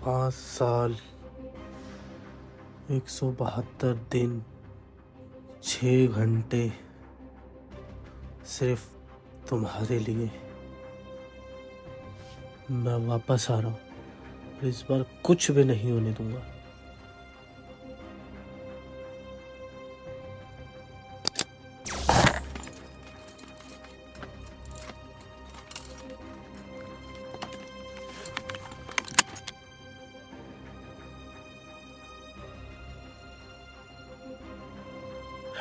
5 साल 172 दिन 6 घंटे सिर्फ तुम्हारे लिए। मैं वापस आ रहा हूँ और इस बार कुछ भी नहीं होने दूंगा।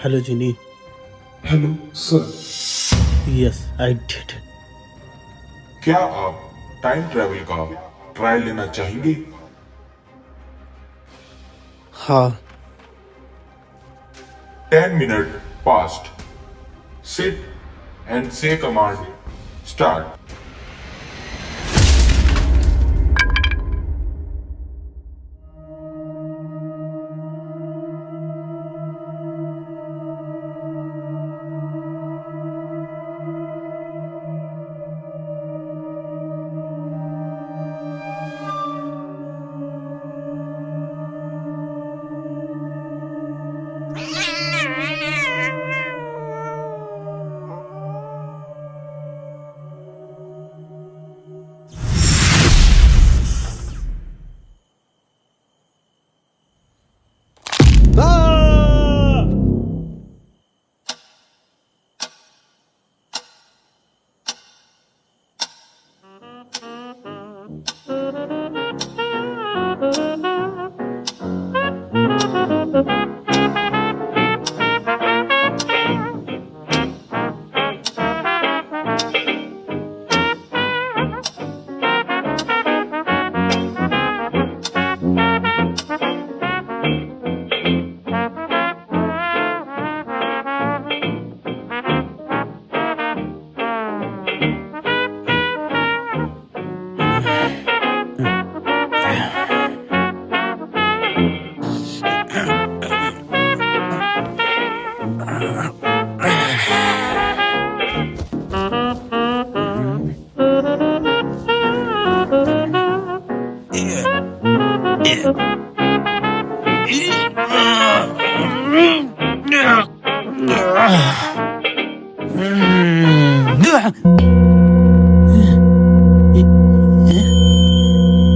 Hello Ginny. Hello sir. Yes I did. क्या आप टाइम ट्रैवल का ट्रायल लेना चाहेंगे? हाँ। 10 मिनट पास्ट। सिट एंड से कमांड स्टार्ट।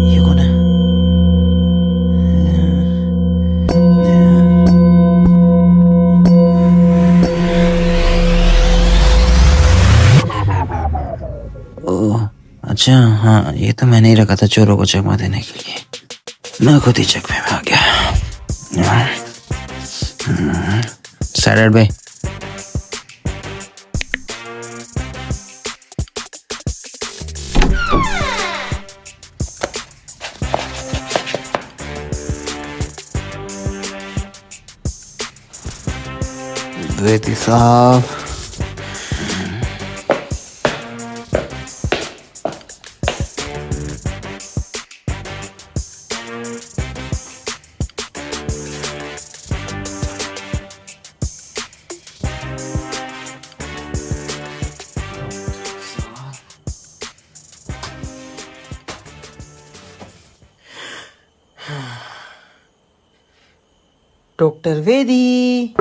ये कौन है? ओह अच्छा, हाँ ये तो मैंने ही रखा था चोरों को चकमा देने के लिए। मैं खुद ही चकमे में आ गया। सैटरडे भाई, द्विवेदी साहब, डॉक्टर वेदी।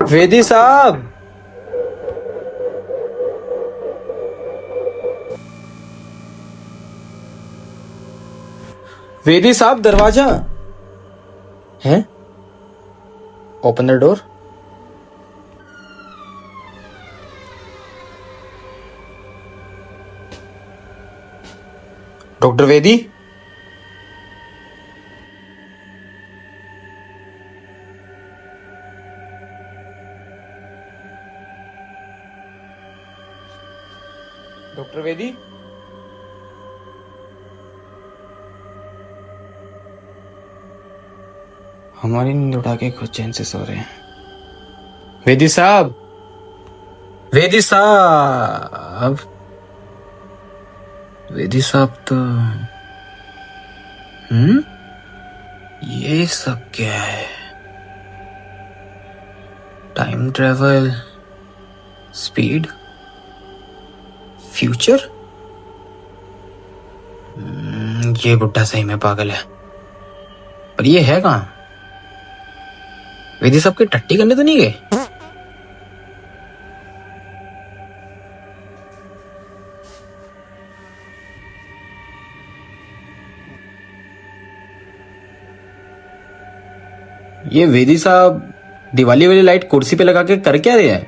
वेदी साहब, वेदी साहब, दरवाजा है। Open the door. डॉक्टर वेदी, डॉक्टर वेदी, हमारी नींद उड़ा के खुद चैन से सो रहे हैं। वेदी साहब, वेदी साहब, वेदी साहब तो ये सब क्या है? Time travel, speed, future. ये बुड्ढा सही में पागल है। पर ये है कहाँ? वेदी साहब की टट्टी करने तो नहीं गए? ये वेदी साहब दिवाली वाली लाइट कुर्सी पे लगा के कर क्या रहे हैं?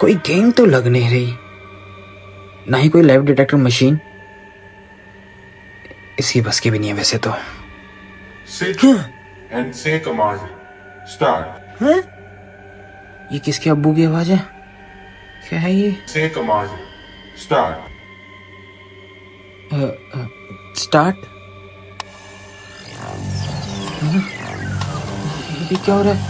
कोई गेम तो लग नहीं रही, ना ही कोई लाइव डिटेक्टर मशीन। इसकी बस की भी नहीं है वैसे तो। Sit and say command. Start. ये किसके अब्बू की आवाज है? क्या है ये? Say command. Start. स्टार्ट। ये क्या हो रहा है?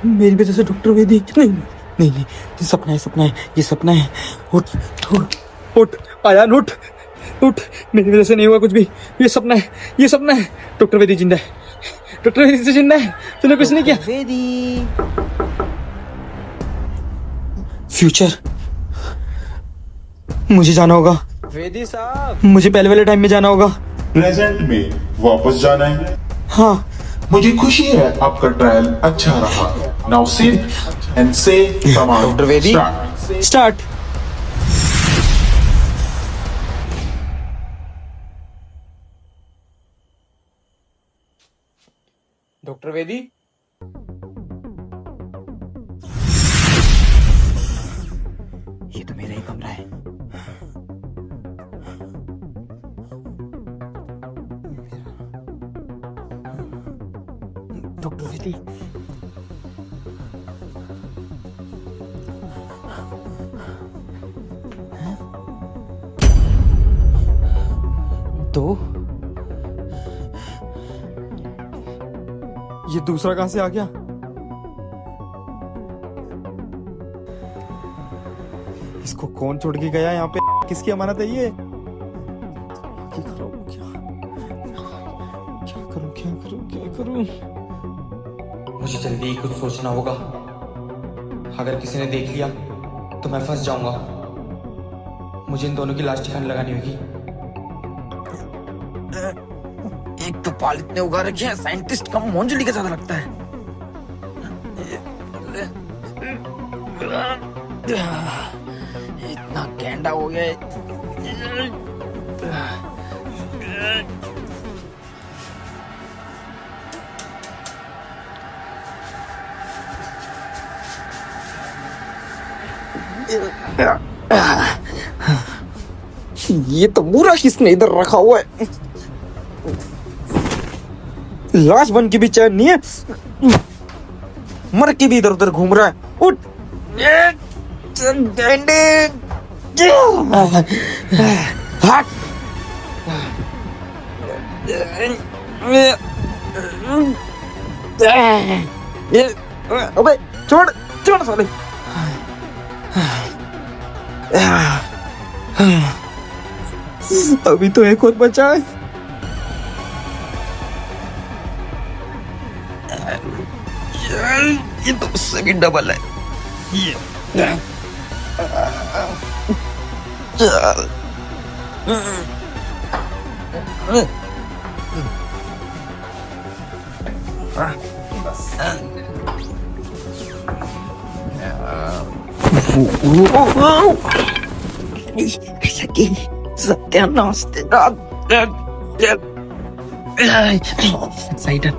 मेरी वजह से डॉक्टर वेदी। नहीं नहीं नहीं, ये सपना है, सपना है, ये सपना है। उठ उठ उठ आयान, उठ उठ। मेरी वजह से नहीं हुआ कुछ भी, ये सपना है, ये सपना है। डॉक्टर वेदी जिंदा है, डॉक्टर वेदी से जिंदा है। तूने कुछ नहीं किया। वेदी। फ्यूचर, मुझे जाना होगा। वेदी साहब। मुझे पहले वाले टाइम में जाना होगा। प्रेजेंट में वापस जाना है। हाँ। मुझे खुशी है आपका ट्रायल अच्छा रहा। नाउ सिट एंड से कमांड। डॉक्टर वेदी। स्टार्ट। डॉक्टर वेदी। ये तो मेरा ही कमरा है। डॉक्टर वेदी। तो ये दूसरा कहां से आ गया? इसको कौन छोड़ के गया यहाँ पे? किसकी अमानत है ये? क्या करूं, क्या करूं, क्या करूं? मुझे जल्दी ही कुछ सोचना होगा। अगर किसी ने देख लिया तो मैं फंस जाऊंगा। मुझे इन दोनों की लाश ठिकाने लगानी होगी। एक तो बाल इतने उगा रखे हैं, साइंटिस्ट का मोंजली का ज्यादा लगता है। इतना गैंडा हो गया है। ये तो बुरा किसने इधर रखा हुआ है? लाश बन के भी चैन नहीं है, मर के भी इधर उधर घूम रहा है। उठ हट। अबे छोड़ छोड़ साले। अभी तो एक और बचा है। ये तो उससे भी डबल है। चल। सत्यानाश तेरा एक्साइटेड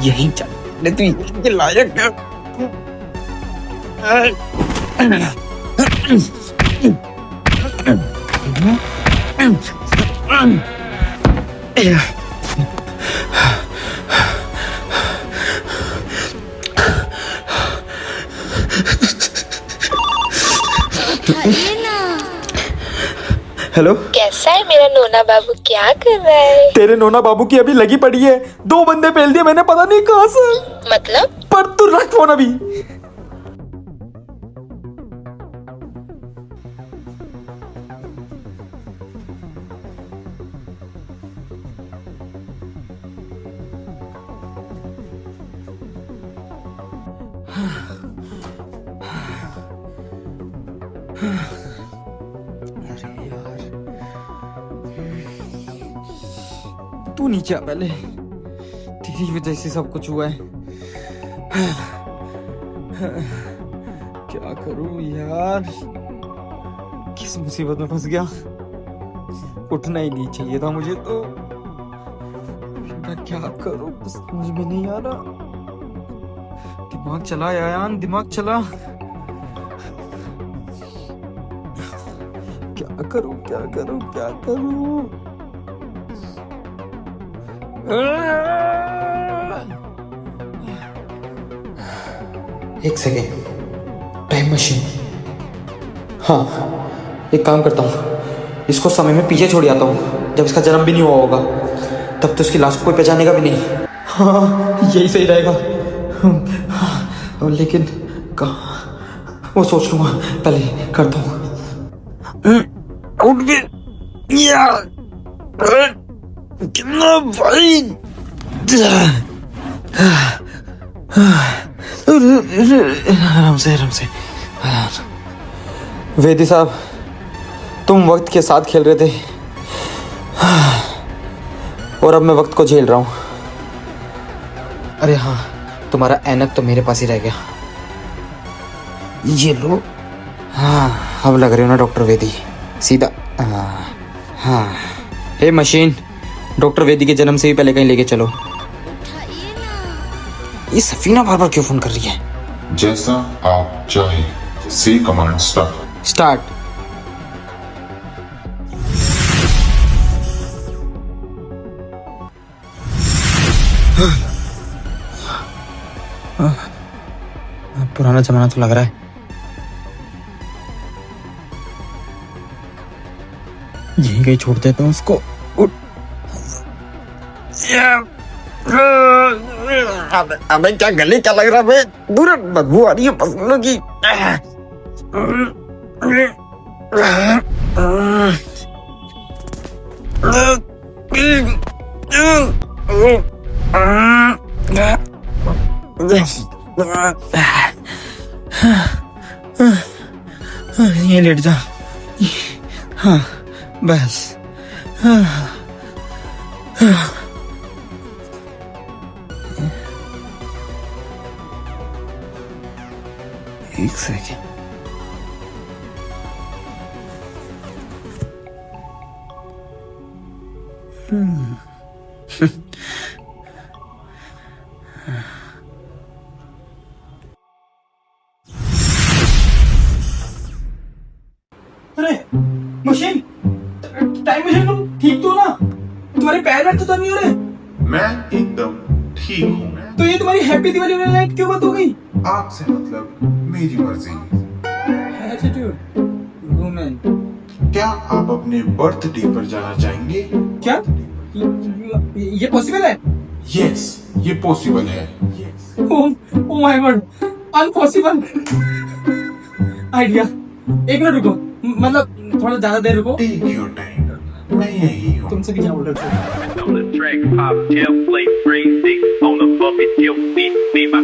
यही चाहते तू ये लायक हेलो, कैसा है मेरा नोना बाबू, क्या कर रहा है? तेरे नोना बाबू की अभी लगी पड़ी है, 2 बंदे पेल दिए मैंने, पता नहीं कहां से। मतलब? पर तू रख फोन अभी। अरे यार, तू नीचे आ पहले, तेरी वजह से सब कुछ हुआ है। क्या करूं यार, किस मुसीबत में फंस गया। उठना ही नहीं चाहिए था मुझे तो। मैं क्या करूं, कुछ समझ में नहीं आ रहा। दिमाग चला यान, दिमाग चला। क्या करूं, क्या करूं, क्या करूं। एक सेकेंड, टाइम मशीन। हाँ, एक काम करता हूँ, इसको समय में पीछे छोड़ आता हूँ। जब इसका जन्म भी नहीं हुआ होगा तब तो इसकी लाश को कोई पहचानेगा भी नहीं। हाँ, यही सही रहेगा। हाँ, लेकिन कहाँ, वो सोच लूंगा, पहले करता हूँ। उठ गए यार, कितना भाई। आराम से, आराम से। वेदी साहब, तुम वक्त के साथ खेल रहे थे और अब मैं वक्त को झेल रहा हूं। अरे हाँ, तुम्हारा ऐनक तो मेरे पास ही रह गया। ये लो। हाँ, अब लग रहे हो ना डॉक्टर वेदी, सीधा। हाँ, हे मशीन, डॉक्टर वेदी के जन्म से भी पहले कहीं लेके चलो। ये सफीना बार बार क्यों फोन कर रही है? जैसा आप चाहे, से कमांड स्टार्ट। पुराना जमाना तो लग रहा है। यहीं कहीं छोड़ देता हूँ उसको। अबे क्या गले क्या लग रहा है? दूर बदबू आ रही है पसीनों की। ये लेट जा। हाँ, बस। एक सेकेंड। अरे मशीन, टाइम मशीन, तुम ठीक तो ना? तुम्हारे पैर दर्द तो नहीं हो रहे? मैं एकदम ठीक हूँ। तो ये तुम्हारी हैप्पी दिवाली वाली नाइट क्यों बंद हो गई? आपसे मतलब मेरी मर्जी। Attitude women. क्या आप अपने बर्थडे पर जाना चाहेंगे? क्या ये पॉसिबल है? यस, ये पॉसिबल है। Oh my God, impossible idea. एक मिनट रुको, मतलब थोड़ा ज्यादा देर रुको। टेक योर टाइम, मैं यही हूँ। तुमसे भी क्या ऑर्डर करूं? On the track, pop, tail, plate, frame, stick, on the bucket, tilt, be my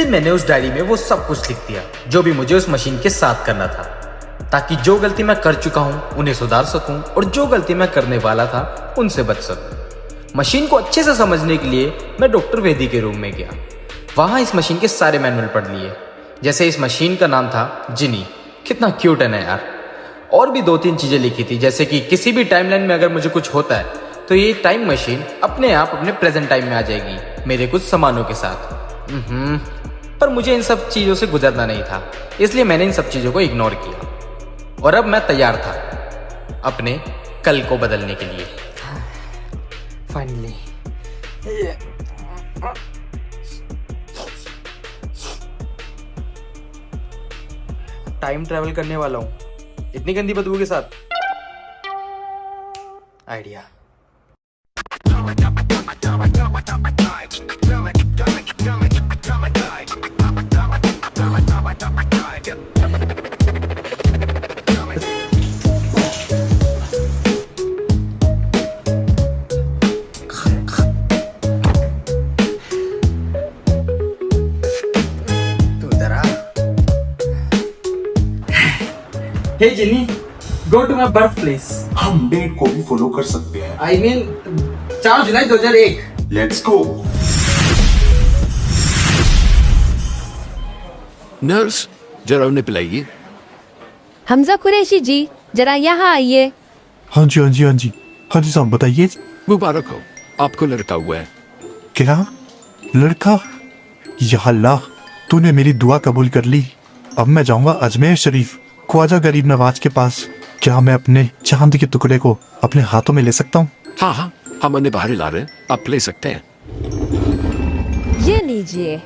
दिन मैंने उस डायरी में वो सब कुछ लिख दिया जो भी मुझे उस मशीन के साथ करना था, ताकि जो गलती मैं कर चुका हूं उन्हें सुधार सकूं और जो गलती मैं करने वाला था उनसे बच सकूं। मशीन को अच्छे से समझने के लिए मैं डॉक्टर वेदी के रूम में गया। वहां इस मशीन के सारे मैनुअल पढ़ लिए। जैसे इस मशीन का नाम था जिनी, कितना क्यूट है ना यार। और भी 2-3 चीजें लिखी थी, जैसे कि किसी भी टाइमलाइन में अगर मुझे कुछ होता है तो ये टाइम मशीन अपने आप अपने प्रेजेंट टाइम में आ जाएगी मेरे कुछ सामानों के साथ। पर मुझे इन सब चीजों से गुजरना नहीं था, इसलिए मैंने इन सब चीजों को इग्नोर किया और अब मैं तैयार था अपने कल को बदलने के लिए। फाइनली टाइम ट्रैवल करने वाला हूं, इतनी गंदी बदबू के साथ। Idea. Hey Jenny, go to my birthplace. हम डेट को भी फॉलो कर सकते हैं। I mean 4 July 2001. Let's go. Nurse, जरा उन्हें पिलाइए। हमजा कुरैशी जी, जरा यहाँ आइए। हाँ जी हाँ जी हाँ जी हाँ जी साहब बताइए। मुबारक हो, आपको लड़का हुआ है। क्या लड़का? या अल्लाह, तूने मेरी दुआ कबूल कर ली। अब मैं जाऊंगा अजमेर शरीफ ख्वाजा गरीब नवाज के पास। क्या मैं अपने चांद के टुकड़े को अपने हाथों में ले सकता हूँ? हाँ हाँ, हम उन्हें बाहर ला रहे हैं, आप ले सकते हैं। ये लीजिए।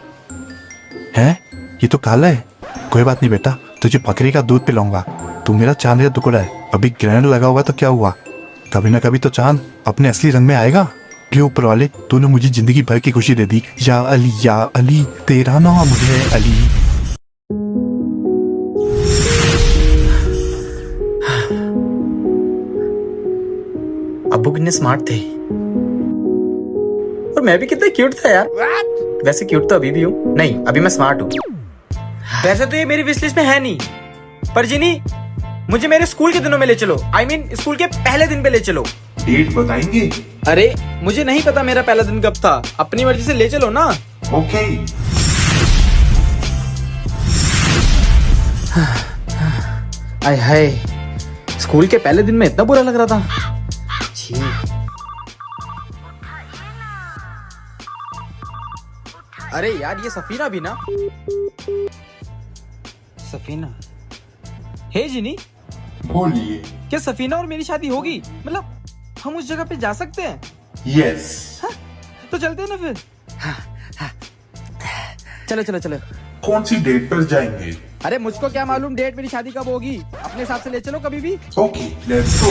हैं? ये तो काला है। कोई बात नहीं बेटा, तुझे बकरी का दूध पिलाऊंगा। तू मेरा चांद का टुकड़ा है। अभी ग्रहण लगा हुआ तो क्या हुआ, कभी ना कभी तो चांद अपने असली रंग में आएगा। ये ऊपर वाले, तूने मुझे जिंदगी भर की खुशी दे दी। या अली, तेरा नाम है अली। अब्बू कितने स्मार्ट थे और मैं भी कितना क्यूट था यार। वैसे क्यूट तो अभी भी हूँ, नहीं अभी मैं स्मार्ट हूँ। वैसे तो ये मेरी विश लिस्ट में है नहीं, पर जिनी मुझे मेरे स्कूल के दिनों में ले चलो। I mean, स्कूल के पहले दिन पे ले चलो। डेट बताएंगे? अरे मुझे नहीं पता मेरा पहला दिन कब था, अपनी मर्जी से ले चलो ना। ओके। आय हाय, स्कूल के पहले दिन में इतना बुरा लग रहा था। छी। अरे यार, ये सफीना भी ना। सफीना। हे जिनी, बोलिए। क्या सफीना और मेरी शादी होगी? मतलब हम उस जगह पे जा सकते हैं? यस। तो चलते हैं ना फिर। चलो चलो चलो। कौन सी डेट पर जाएंगे? अरे मुझको क्या मालूम डेट मेरी शादी कब होगी, अपने हिसाब से ले चलो कभी भी। Okay, let's go.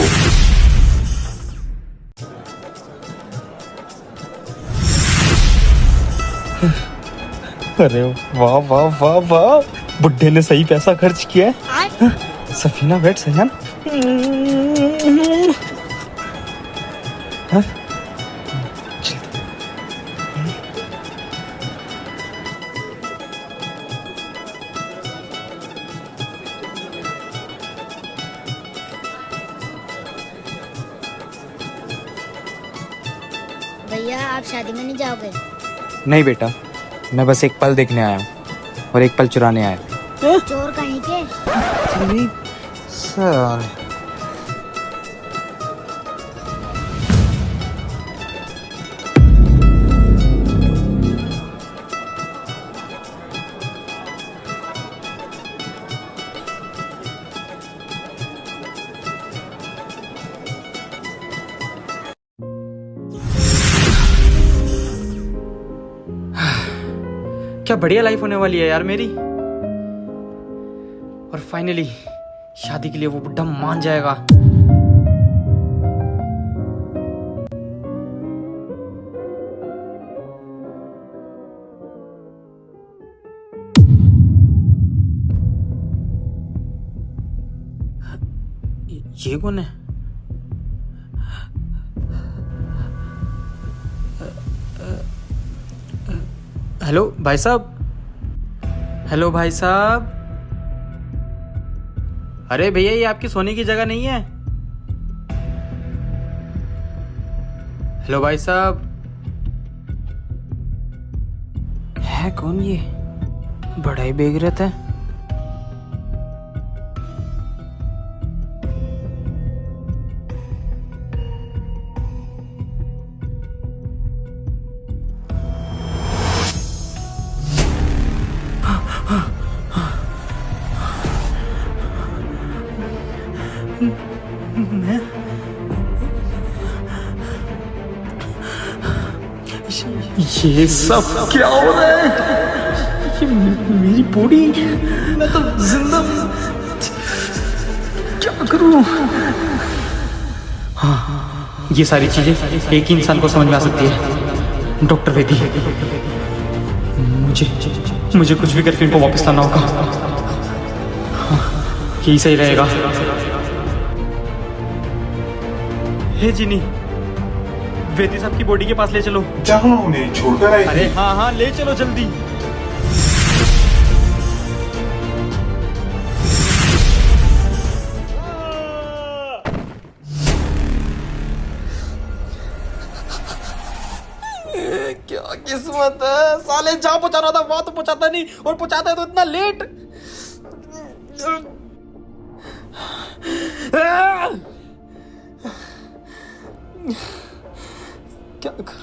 अरे वाह वाह वाह वाह, बुड्ढे ने सही पैसा खर्च किया है। सफीना बैठ सयान। भैया आप शादी में नहीं जाओगे? नहीं बेटा, मैं बस एक पल देखने आया हूँ और एक पल चुराने आया। चोर कहीं के? सर क्या बढ़िया लाइफ होने वाली है यार मेरी। और फाइनली शादी के लिए वो बुड्ढा मान जाएगा। ये कौन है? हेलो भाई साहब, हेलो भाई साहब। अरे भैया, ये आपकी सोने की जगह नहीं है। हेलो भाई साहब। है कौन ये? बड़ा ही बेगरत है। ये सब क्या हो रहा है? ये मेरी बॉडी, मैं तो जिंदा हूं। क्या करूं? हाँ, ये सारी चीजें एक ही इंसान को समझ में आ सकती है, डॉक्टर वेदी। मुझे कुछ भी करके इनको वापस लाना होगा। हाँ, यही सही रहेगा। हे जिनी, वेदी साहब की बॉडी के पास ले चलो। जहाँ उन्हें छोड़कर आए अरे थे। हाँ हाँ, ले चलो जल्दी। क्या किस्मत है साले, जहाँ पहुंचाना था वहां तो पहुंचाता नहीं, और पहुंचाता है तो इतना लेट। क्या कर?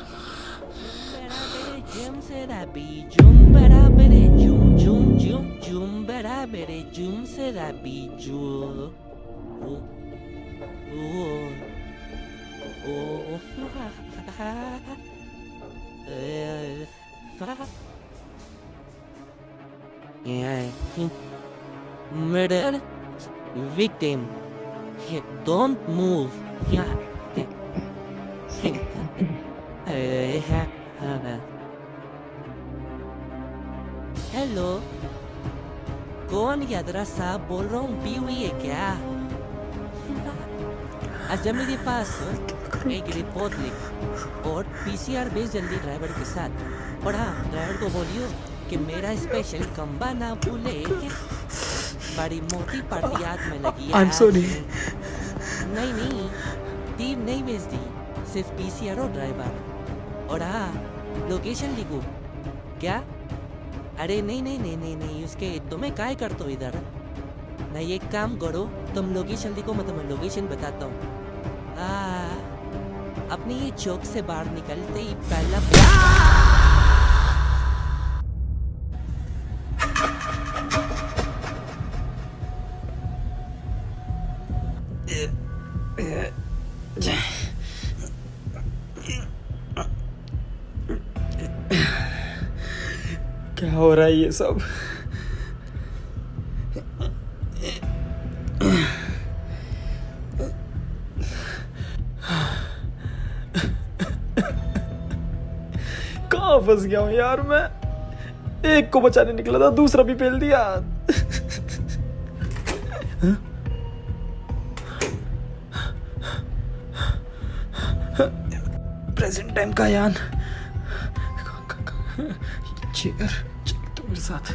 Murder victim. Don't move. Hello, कौन यादरा साहब बोल रहा हूँ? पी हुई है क्या? अच्छा, मेरे पास एक रिपोर्ट लिख और पीसीआर भेज जल्दी ड्राइवर के साथ। और हाँ, ड्राइवर को बोलियो कि मेरा स्पेशल कम्बा ना भूले। बड़ी मोटी पार्टी याद में लगी है। I'm sorry. नहीं, टीम नहीं भेज दी, सिर्फ पीसीआर और ड्राइवर। और हाँ, लोकेशन लिखो क्या? अरे नहीं, उसके तुम्हें काय करते हो इधर? नहीं, एक काम करो, तुम लोकेशन लिखो, मैं तुम्हें लोकेशन बताता हूँ। अपनी ये चौक से बाहर निकलते ही पहला क्या हो रहा है ये सब? कहाँ फंस गया हूँ यार मैं? एक को बचाने निकला था, दूसरा भी फेल दिया। प्रेजेंट टाइम का यान। चेयर, चल तो मेरे साथ।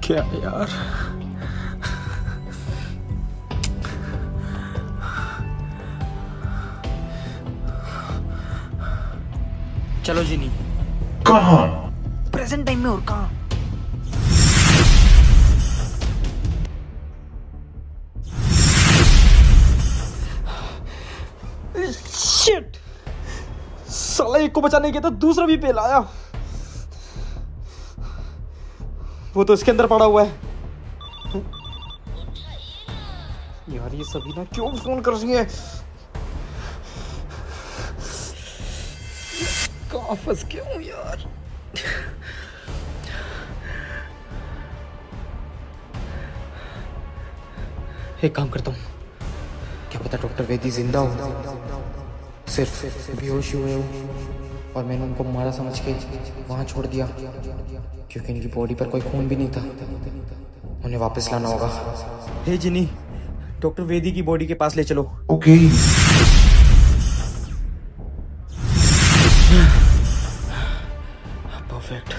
क्या यार, चलो जिनी। कहाँ? प्रेजेंट टाइम में और कहाँ? शिट, साला एक को बचाने गया था, दूसरा भी फेल आया। वो तो इसके अंदर पड़ा हुआ है। यार ये सभी ना क्यों फोन कर रही है? कहाँ फंस गया हूँ यार? एक काम करता हूँ, क्या पता डॉक्टर वेदी जिंदा हो, सिर्फ बेहोश हुए हो और मैंने उनको मारा समझ के वहाँ छोड़ दिया, क्योंकि इनकी बॉडी पर कोई खून भी नहीं था। उन्हें वापस लाना होगा। हे जिनी, डॉक्टर वेदी की बॉडी के पास ले चलो। Okay. परफेक्ट।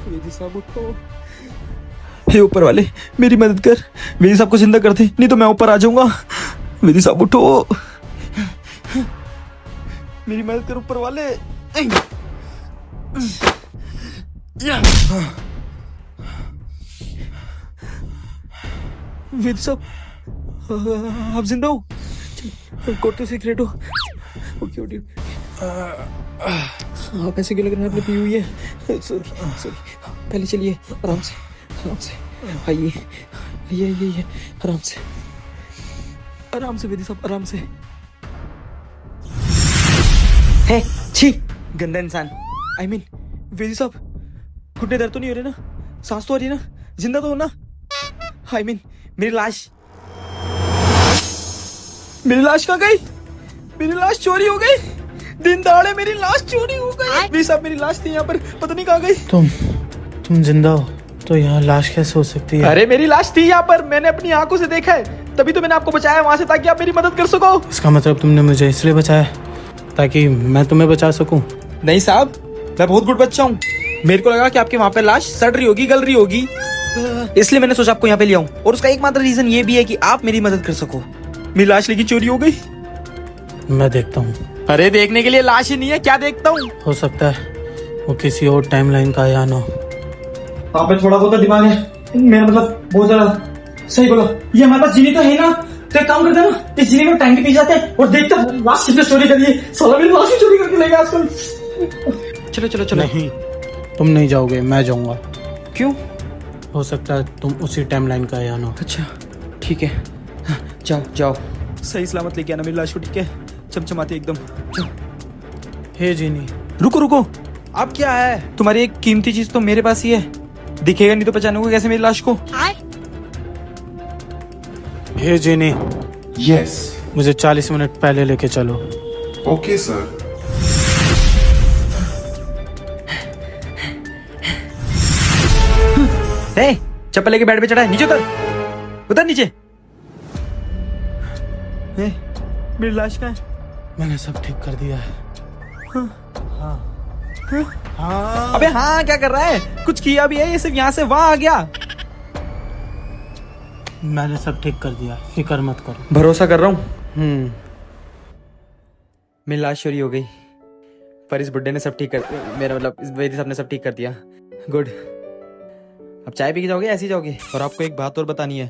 वेदी साहब उठो। हे ऊपर वाले, मेरी मदद कर। वेदी साहब को जिंदा कर दे, नहीं तो मैं ऊपर आ जाऊंगा। वेदी साहब उठो, मेरी मदद कर ऊपर वाले। वेदी साहब, आप जिंदा हो? कोट तो सीक्रेट हो। Okay okay. आप ऐसे क्यों लग रहे हैं? आपने पी हुई है? सॉरी। पहले चलिए, आराम से आइए, आराम से वेदी साहब, आराम से। है छी, गंदा इंसान। आई मीन वेदी साहब, घुटने दर्द तो नहीं हो रहे ना? सांस तो आ रही है ना? जिंदा तो हो ना? आई मीन मेरी लाश कहाँ गई? मेरी लाश चोरी हो गई। दिन दहाड़े मेरी लाश चोरी हो गई। वेदी साहब, मेरी लाश थी यहाँ पर, पता नहीं कहाँ गई। तुम जिंदा हो तो यहाँ लाश कैसे हो सकती है? अरे मेरी लाश थी यहाँ पर, मैंने अपनी आंखों से देखा है, तभी तो मैंने आपको बचाया वहां से, ताकि आप मेरी मदद कर सको। इसका मतलब तुमने मुझे इसलिए बचाया ताकि मैं तुम्हें बचा सकूं? नहीं साहब, मैं बहुत गुड बच्चा हूँ। मेरे को लगा कि आपके वहां पे लाश सड़ रही होगी, गल रही होगी, इसलिए मैंने सोचा आपको यहाँ पे ले आऊं। और उसका एकमात्र रीजन ये भी है कि आप मेरी मदद कर सको। मेरी लाश लेकिन चोरी हो गई। मैं देखता हूँ। अरे देखने के लिए लाश ही नहीं है, क्या देखता हूँ? हो सकता है वो किसी और टाइमलाइन का यान हो। आप पे थोड़ा बहुत दिमाग है, मेरा मतलब बहुत ज्यादा। सही बोला। ये हमारे पास जीनी तो है ना, तो एक काम करते हैं ना, इस जीनी में टाइम के पीछे जाते हैं और देखते हैं लाश किसने चोरी करी है। साला मेरी लाश ही चोरी करके ले गया आजकल। चलो। नहीं, तुम नहीं जाओगे, मैं जाऊंगा। क्यों? हो सकता है तुम उसी टाइमलाइन का यान हो। अच्छा ठीक है, हाँ, जाओ। सही सलामत लेके आना मेरी लाश को, ठीक है? चमचमाती एकदम। हे जीनी, रुको। अब क्या है? तुम्हारी एक कीमती चीज तो मेरे पास ही है, दिखेगा नहीं तो पहचानोगे कैसे मेरी लाश को? हे जीनी, Yes. मुझे 40 मिनट पहले लेके चलो। Okay, sir. चप्पल लेके बेड पे चढ़ा है, नीचे उतर नीचे। मेरी लाश कहाँ है? मैंने सब ठीक कर दिया है। अबे हाँ, क्या कर रहा है? कुछ किया भी है? ये सिर्फ यहाँ से वहां आ गया। मैंने सब ठीक कर दिया, फिक्र मत करो। भरोसा कर रहा हूँ। मेरी लाश चोरी हो गई, पर इस बुड्ढे ने सब ठीक कर, मेरा मतलब इस वेदी साहब ने सब ठीक कर दिया। गुड। अब चाय पी के जाओगे, ऐसे ही जाओगे? और आपको एक बात और बतानी है,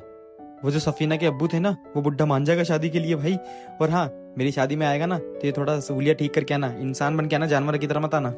वो जो सफीना के अब्बू थे ना, वो बुड्ढा मान जाएगा शादी के लिए भाई। और हाँ, मेरी शादी में आएगा ना तो ये थोड़ा सहूलियत ठीक करके आना, इंसान बन के आना, जानवर की तरह मत आना।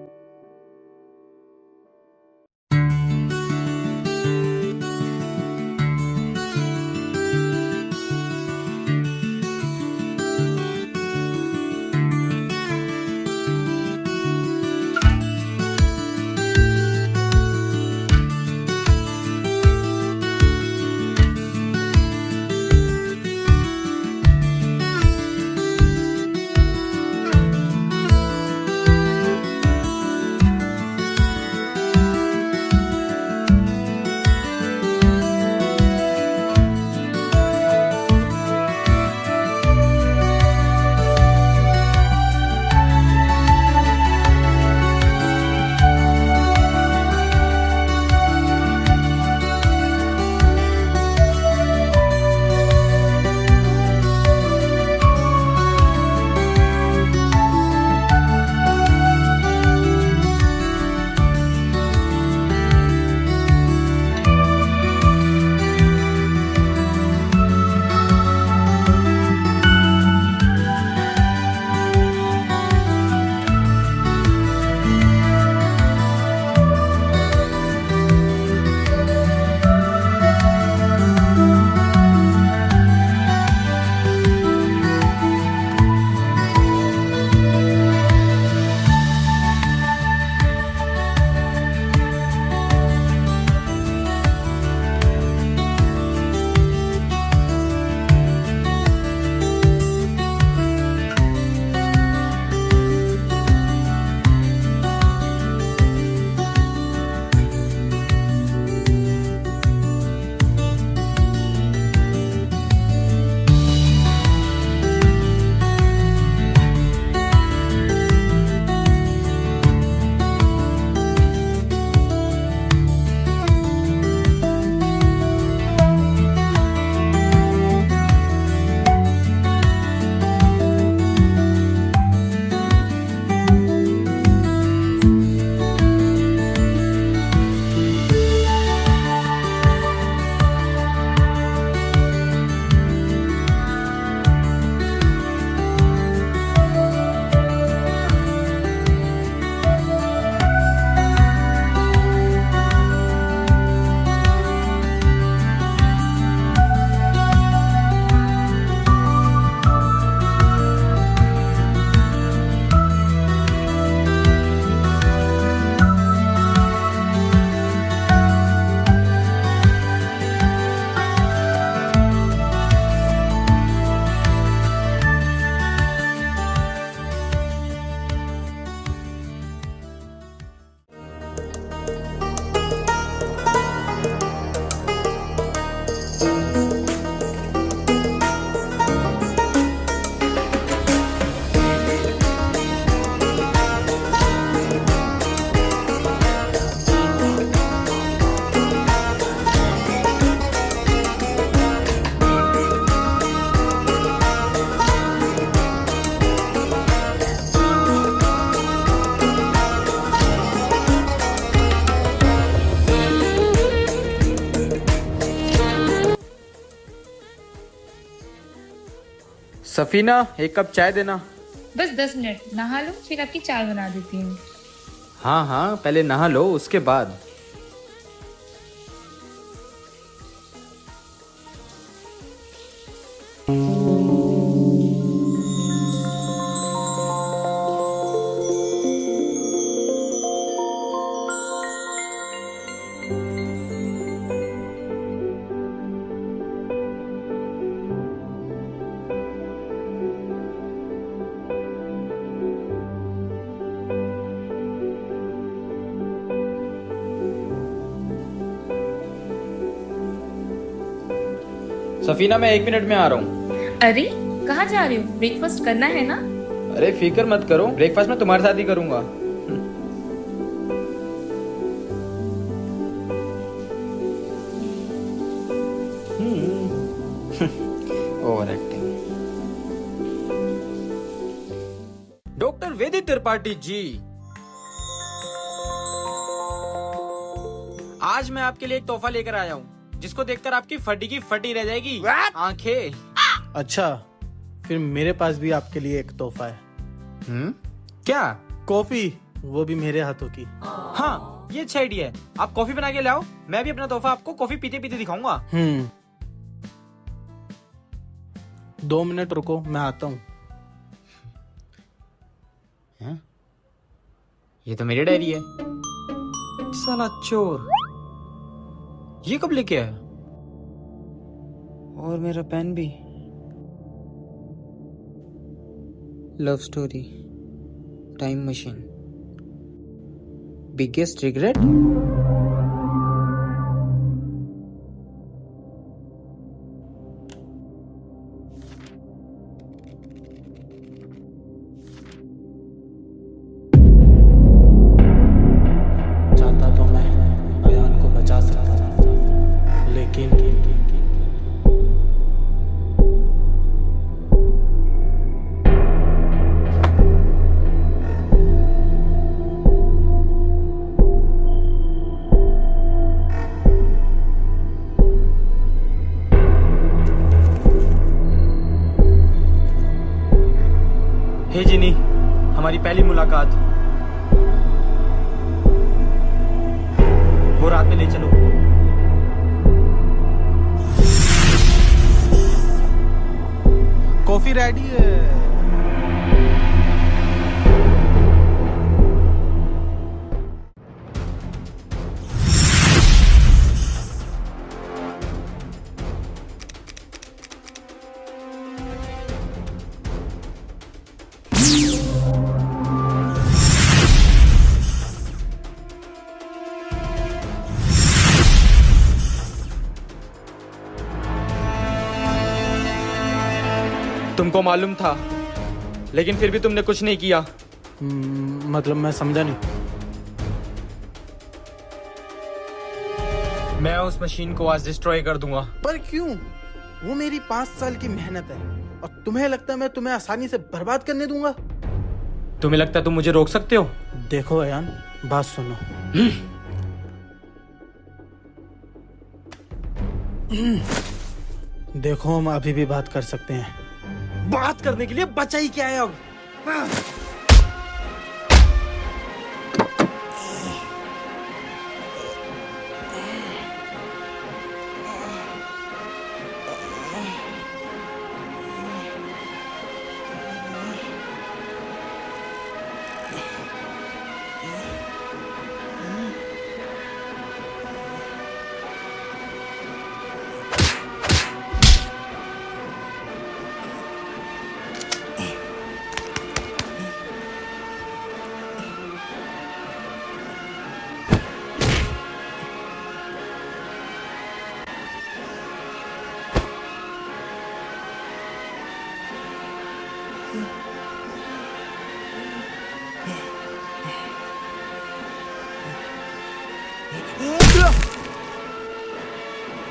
सफीना, एक कप चाय देना। बस 10 मिनट नहा लो, फिर आपकी चाय बना देती हूँ। हाँ हाँ, पहले नहा लो, उसके बाद। सफीना, मैं 1 मिनट में आ रहा हूँ। अरे कहाँ जा रहे हो? ब्रेकफास्ट करना है ना? अरे फिक्र मत करो, ब्रेकफास्ट मैं तुम्हारे साथ ही करूंगा। Over acting. डॉक्टर वेदी त्रिपाठी जी, आज मैं आपके लिए एक तोहफा लेकर आया हूँ, जिसको देखकर आपकी फटी की फटी रह जाएगी आंखें। अच्छा, फिर मेरे पास भी आपके लिए एक तोहफा है। क्या? कॉफी, वो भी मेरे हाथों की। हाँ, ये अच्छा आइडिया है। आप कॉफी बना के लाओ, मैं भी अपना तोहफा आपको कॉफी पीते पीते दिखाऊंगा। 2 मिनट रुको, मैं आता हूँ। ये तो मेरी डायरी है। साला चोर, ये कब लेके आया? और मेरा पेन भी। Love story, time machine, biggest regret. चाहता तो मैं अयान को बचा सकता था, लेकिन हे जिनी, हमारी पहली मुलाकात, वो रात में ले चलो। कॉफी रेडी है। तुमको मालूम था, लेकिन फिर भी तुमने कुछ नहीं किया। मतलब मैं समझा नहीं। मैं उस मशीन को आज डिस्ट्रॉय कर दूंगा। पर क्यों? वो मेरी 5 साल की मेहनत है, और तुम्हें लगता है मैं तुम्हें आसानी से बर्बाद करने दूंगा? तुम्हें लगता है तुम मुझे रोक सकते हो? देखो अयान, बात सुनो। देखो, हम अभी भी बात कर सकते हैं। बात करने के लिए बचा ही क्या है अब?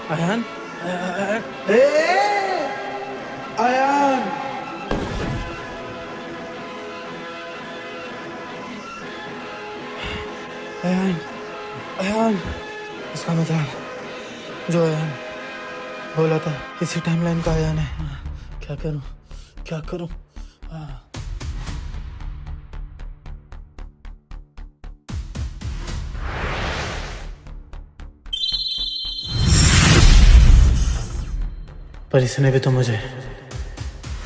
अयान, अयान, अयान, अयान, इसका मतलब जो अयान बोला था इसी टाइमलाइन का अयान है। क्या करूं? क्या करूं? परिस ने भी तो मुझे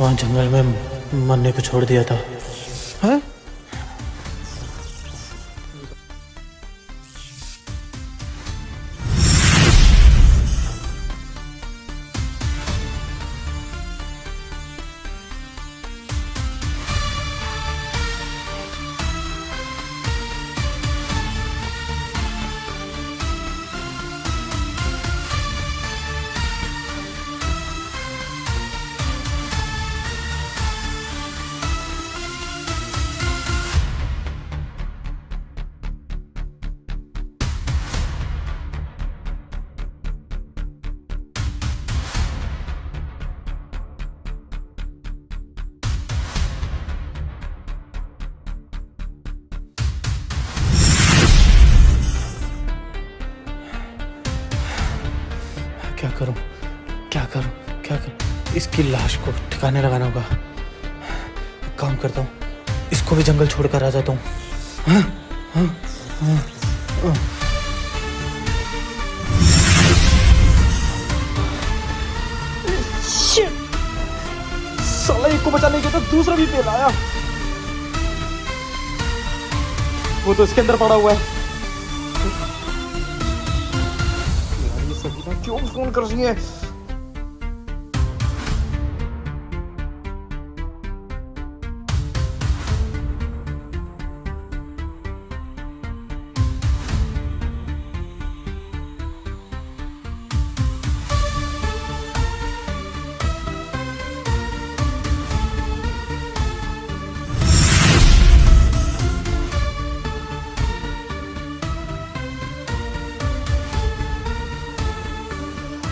वहां जंगल में मरने को छोड़ दिया था। हैं? क्या करूं? क्या करूं? क्या करूं? इसकी लाश को ठिकाने लगाना होगा। एक काम करता हूं, इसको भी जंगल छोड़कर आ जाता हूं। हाँ, हाँ, हाँ, हाँ। Shit! साला एक को बचाने के तो दूसरा भी पेल आया। वो तो इसके अंदर पड़ा हुआ है। क्यों फोन कर रही है?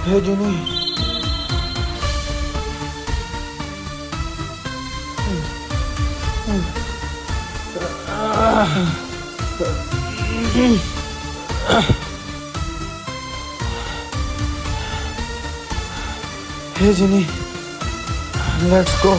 हे जिनी, हे जिनी, लेट्स गो।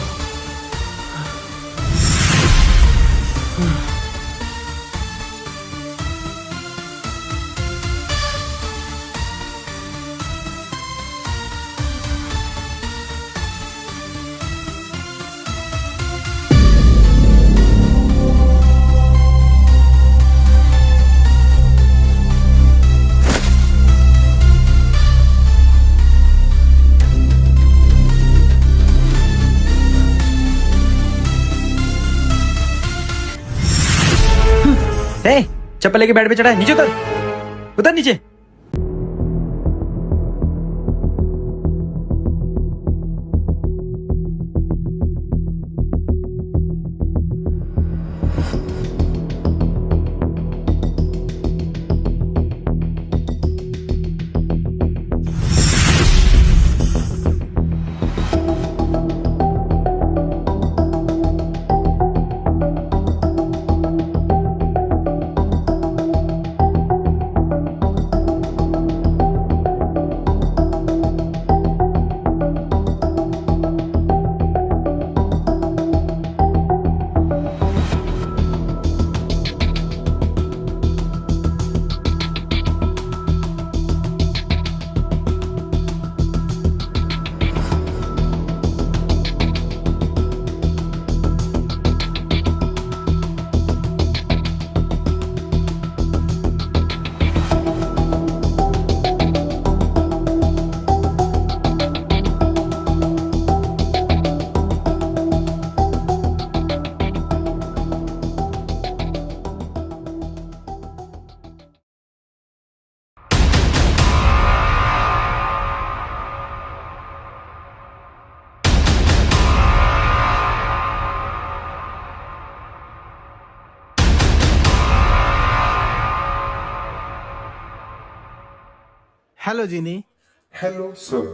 चप्पल लेके बेड पे चढ़ा है, नीचे उतर, उतर नीचे। Hello Ginny. Hello sir.